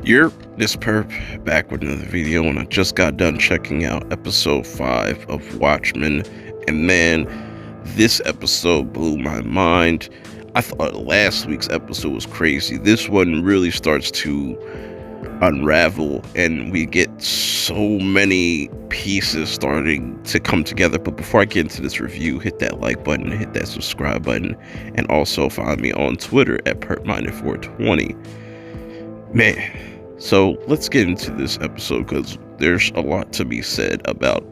You're this perp back with another video, and I just got done checking out episode 5 of Watchmen, and man, this episode blew my mind. I thought last week's episode was crazy. This one really starts to unravel, and we get so many pieces starting to come together. But before I get into this review, hit that like button, hit that subscribe button, and also find me on Twitter at perpminded420. Man, so let's get into this episode because there's a lot to be said about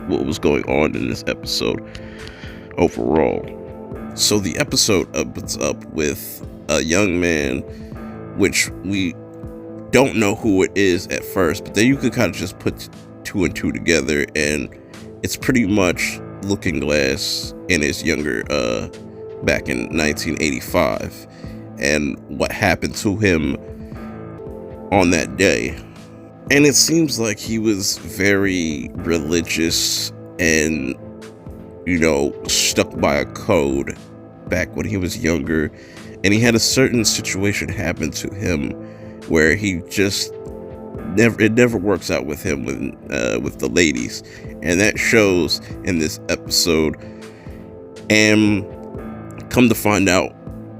what was going on in this episode overall. So the episode opens up with a young man, which we don't know who it is at first, but then you could kind of just put two and two together, and it's pretty much Looking Glass in his younger back in 1985 and what happened to him on that day. And it seems like he was very religious and, stuck by a code back when he was younger, and he had a certain situation happen to him where he just never works out with him with the ladies, and that shows in this episode. And come to find out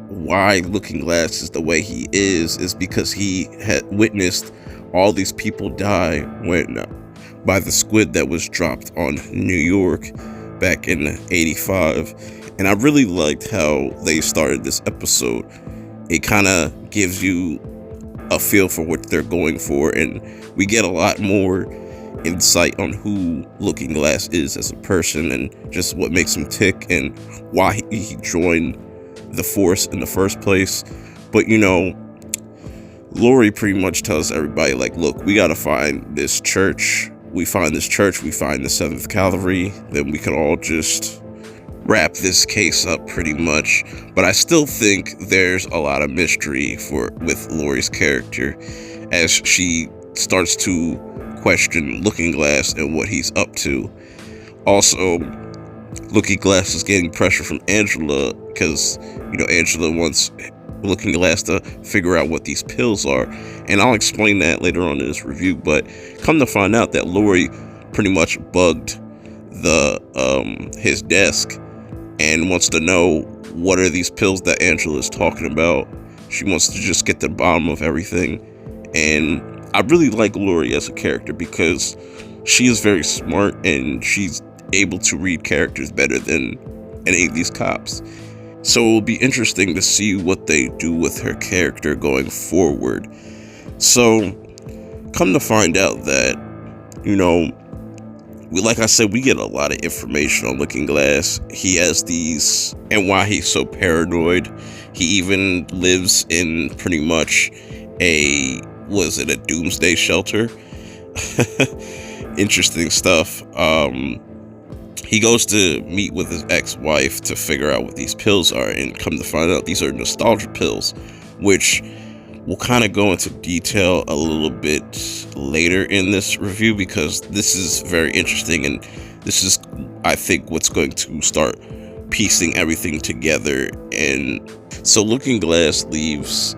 why Looking Glass is the way he is because he had witnessed all these people die by the squid that was dropped on New York back in 85. And I really liked how they started this episode. It kind of gives you a feel for what they're going for, and we get a lot more insight on who Looking Glass is as a person and just what makes him tick and why he joined the force in the first place. But Laurie pretty much tells everybody, like, look, we gotta find this church. We find this church, we find the 7th Cavalry, then we can all just wrap this case up pretty much. But I still think there's a lot of mystery with Laurie's character as she starts to question Looking Glass and what he's up to. Also, Looking Glass is getting pressure from Angela because Angela wants Looking Glass to figure out what these pills are, and I'll explain that later on in this review. But come to find out that Laurie pretty much bugged his desk and wants to know what are these pills that Angela is talking about. She wants to just get to the bottom of everything. And I really like Laurie as a character because she is very smart and she's able to read characters better than any of these cops. So it will be interesting to see what they do with her character going forward. So come to find out that, like I said, we get a lot of information on Looking Glass. He has these, and why he's so paranoid. He even lives in pretty much a doomsday shelter? Interesting stuff. He goes to meet with his ex-wife to figure out what these pills are, and come to find out these are nostalgia pills, which we'll kind of go into detail a little bit later in this review because this is very interesting, and this is, I think, what's going to start piecing everything together. And so Looking Glass leaves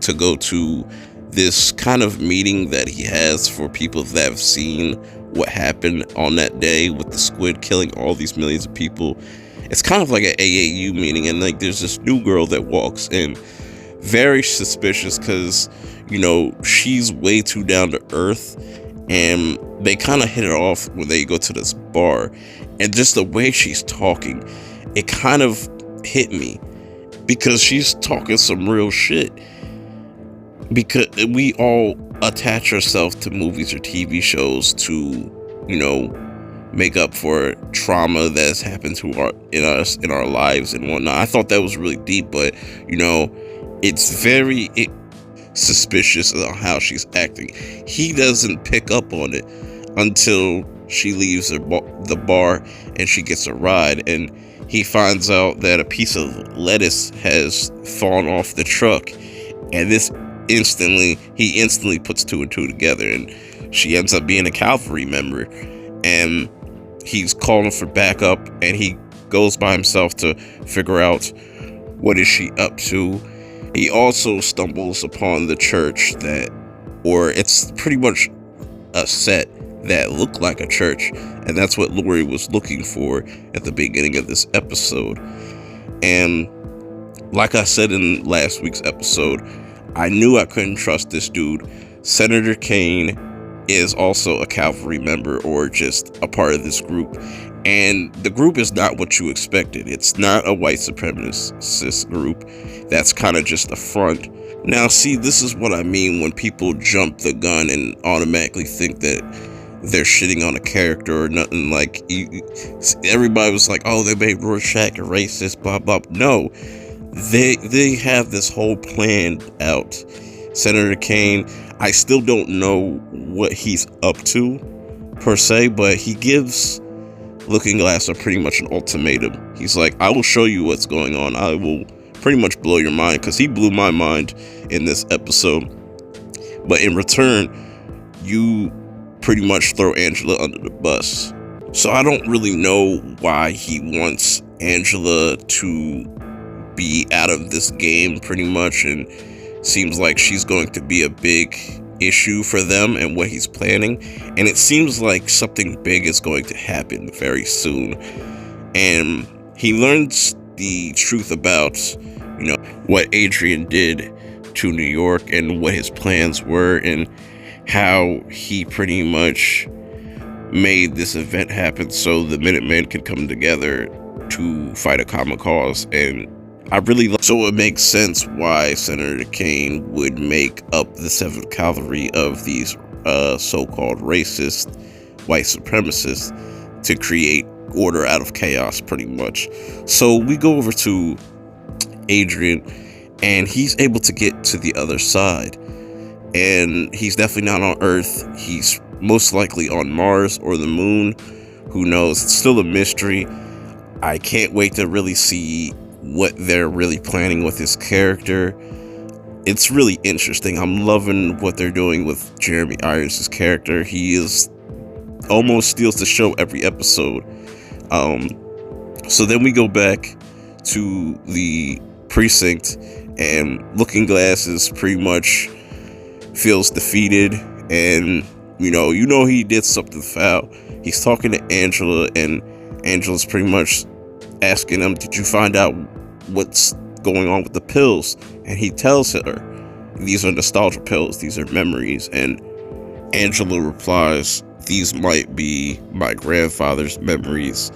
to go to this kind of meeting that he has for people that have seen what happened on that day with the squid killing all these millions of people. It's kind of like an AAU meeting, and like there's this new girl that walks in, very suspicious because she's way too down to earth, and they kind of hit it off when they go to this bar, and just the way she's talking, it kind of hit me because she's talking some real shit. Because we all attach ourselves to movies or TV shows to, make up for trauma that's happened to in our lives and whatnot. I thought that was really deep, but it's very suspicious of how she's acting. He doesn't pick up on it until she leaves the bar and she gets a ride, and he finds out that a piece of lettuce has fallen off the truck, and he instantly puts two and two together, and she ends up being a cavalry member, and he's calling for backup, and he goes by himself to figure out what is she up to. He also stumbles upon the church that or it's pretty much a set that looked like a church, and that's what Laurie was looking for at the beginning of this episode. And like I said in last week's episode, I knew I couldn't trust this dude. Senator Kaine is also a cavalry member, or just a part of this group, and the group is not what you expected. It's not a white supremacist group. That's kind of just a front. Now, see, this is what I mean when people jump the gun and automatically think that they're shitting on a character or nothing. Like, everybody was like, oh, they made Rorschach a racist, blah, blah. No, they have this whole plan out. Senator Kaine, I still don't know what he's up to, per se, but he gives Looking Glass are pretty much an ultimatum. He's like, I will show you what's going on. I will pretty much blow your mind, because he blew my mind in this episode. But in return, you pretty much throw Angela under the bus. So I don't really know why he wants Angela to be out of this game, pretty much, and seems like she's going to be a big issue for them and what he's planning. And it seems like something big is going to happen very soon, and he learns the truth about, you know, what Adrian did to New York and what his plans were, and how he pretty much made this event happen so the Minutemen could come together to fight a common cause. And I really so it makes sense why Senator Kaine would make up the 7th Cavalry of these so-called racist white supremacists to create order out of chaos, pretty much. So we go over to Adrian, and he's able to get to the other side, and he's definitely not on Earth. He's most likely on Mars or the moon. Who knows? It's still a mystery. I can't wait to really see what they're really planning with his character. It's really interesting. I'm loving what they're doing with Jeremy Irons' character. He is almost steals the show every episode. So then we go back to the precinct, and Looking Glass is pretty much feels defeated, and you know he did something foul. He's talking to Angela, and Angela's pretty much asking him, did you find out what's going on with the pills? And he tells her, these are nostalgia pills, these are memories. And Angela replies, these might be my grandfather's memories.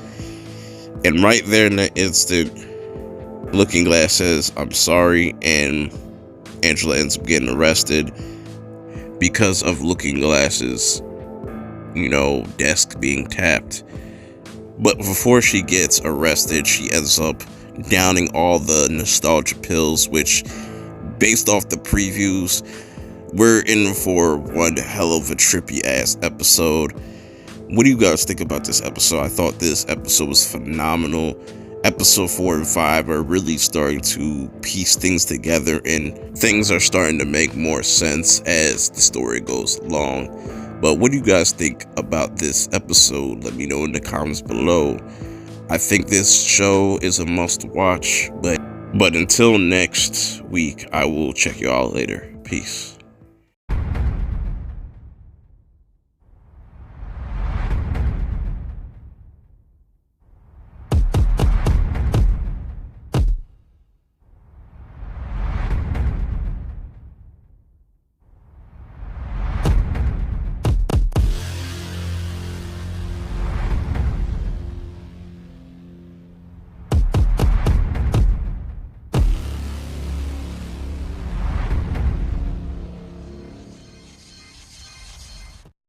And right there in that instant, Looking Glass says, I'm sorry, and Angela ends up getting arrested because of Looking Glass's, desk being tapped. But before she gets arrested, she ends up downing all the nostalgia pills, which, based off the previews, we're in for one hell of a trippy ass episode. What do you guys think about this episode? I thought this episode was phenomenal. Episode 4 and 5 are really starting to piece things together, and things are starting to make more sense as the story goes along. But what do you guys think about this episode? Let me know in the comments below. I think this show is a must watch, but until next week, I will check you all later. Peace.